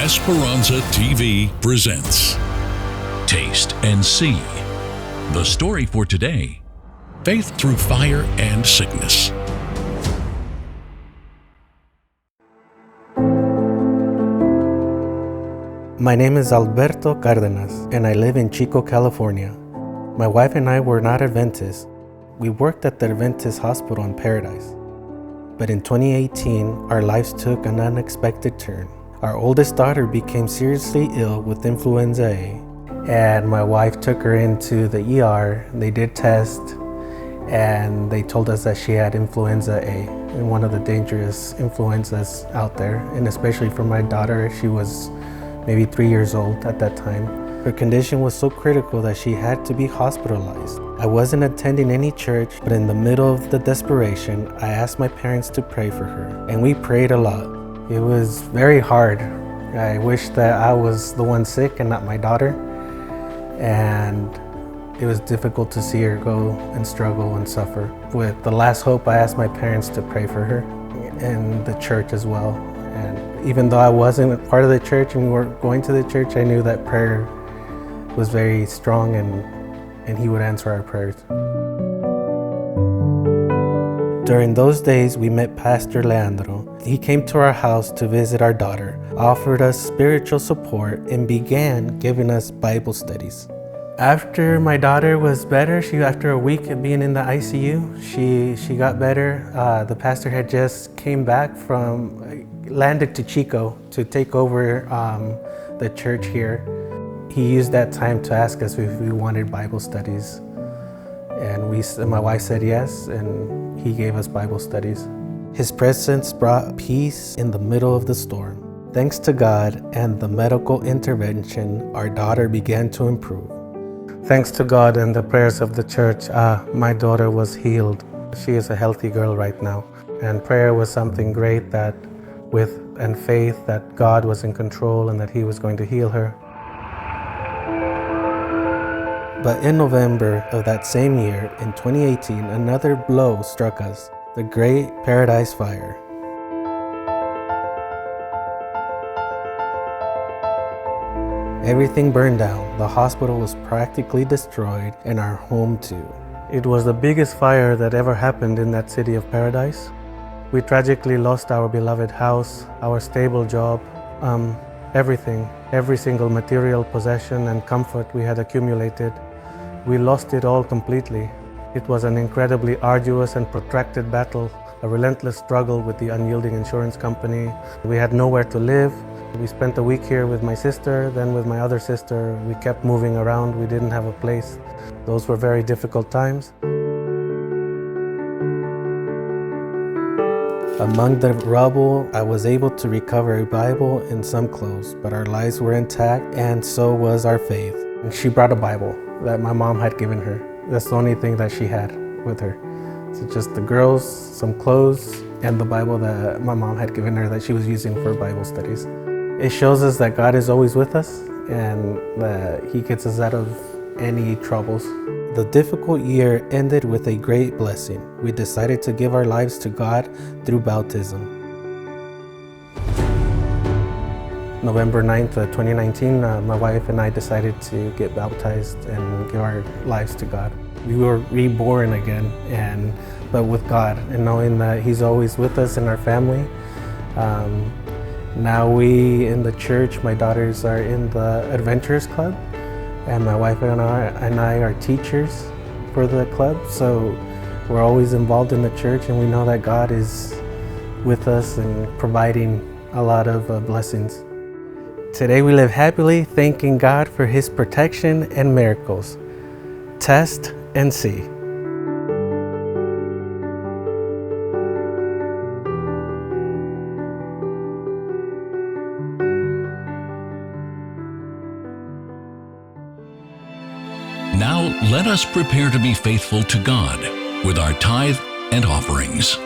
Esperanza TV presents Taste and See. The story for today: Faith Through Fire and Sickness. My name is Alberto Cardenas, and I live in Chico, California. My wife and I were not Adventists. We worked at the Adventist hospital in Paradise. But in 2018, our lives took an unexpected turn. Our oldest daughter became seriously ill with influenza A, and my wife took her into the ER. They did tests, and they told us that she had influenza A, and one of the dangerous influenzas out there, and especially for my daughter. She was maybe 3 years old at that time. Her condition was so critical that she had to be hospitalized. I wasn't attending any church, but in the middle of the desperation, I asked my parents to pray for her, and we prayed a lot. It was very hard. I wish that I was the one sick and not my daughter, and it was difficult to see her go and struggle and suffer. With the last hope, I asked my parents to pray for her, and the church as well. And even though I wasn't part of the church and we weren't going to the church, I knew that prayer was very strong, and He would answer our prayers. During those days, we met Pastor Leandro. He came to our house to visit our daughter, offered us spiritual support, and began giving us Bible studies. After my daughter was better, after a week of being in the ICU, she got better. The pastor had just landed to Chico to take over the church here. He used that time to ask us if we wanted Bible studies, and my wife said yes, and he gave us Bible studies. His presence brought peace in the middle of the storm. Thanks to God and the medical intervention, our daughter began to improve. Thanks to God and the prayers of the church, my daughter was healed. She is a healthy girl right now. And prayer was something great and faith that God was in control and that He was going to heal her. But in November of that same year, in 2018, another blow struck us, the Great Paradise Fire. Everything burned down. The hospital was practically destroyed, and our home too. It was the biggest fire that ever happened in that city of Paradise. We tragically lost our beloved house, our stable job, everything, every single material possession and comfort we had accumulated. We lost it all completely. It was an incredibly arduous and protracted battle, a relentless struggle with the unyielding insurance company. We had nowhere to live. We spent a week here with my sister, then with my other sister. We kept moving around. We didn't have a place. Those were very difficult times. Among the rubble, I was able to recover a Bible and some clothes, but our lives were intact, and so was our faith. And she brought a Bible that my mom had given her. That's the only thing that she had with her. So just the girls, some clothes, and the Bible that my mom had given her that she was using for Bible studies. It shows us that God is always with us and that He gets us out of any troubles. The difficult year ended with a great blessing. We decided to give our lives to God through baptism. November 9th, 2019, my wife and I decided to get baptized and give our lives to God. We were reborn again, but with God, and knowing that He's always with us in our family. Now we in the church, my daughters are in the Adventurers Club, and my wife and I are teachers for the club. So we're always involved in the church, and we know that God is with us and providing a lot of blessings. Today we live happily, thanking God for His protection and miracles. Test and see. Now let us prepare to be faithful to God with our tithe and offerings.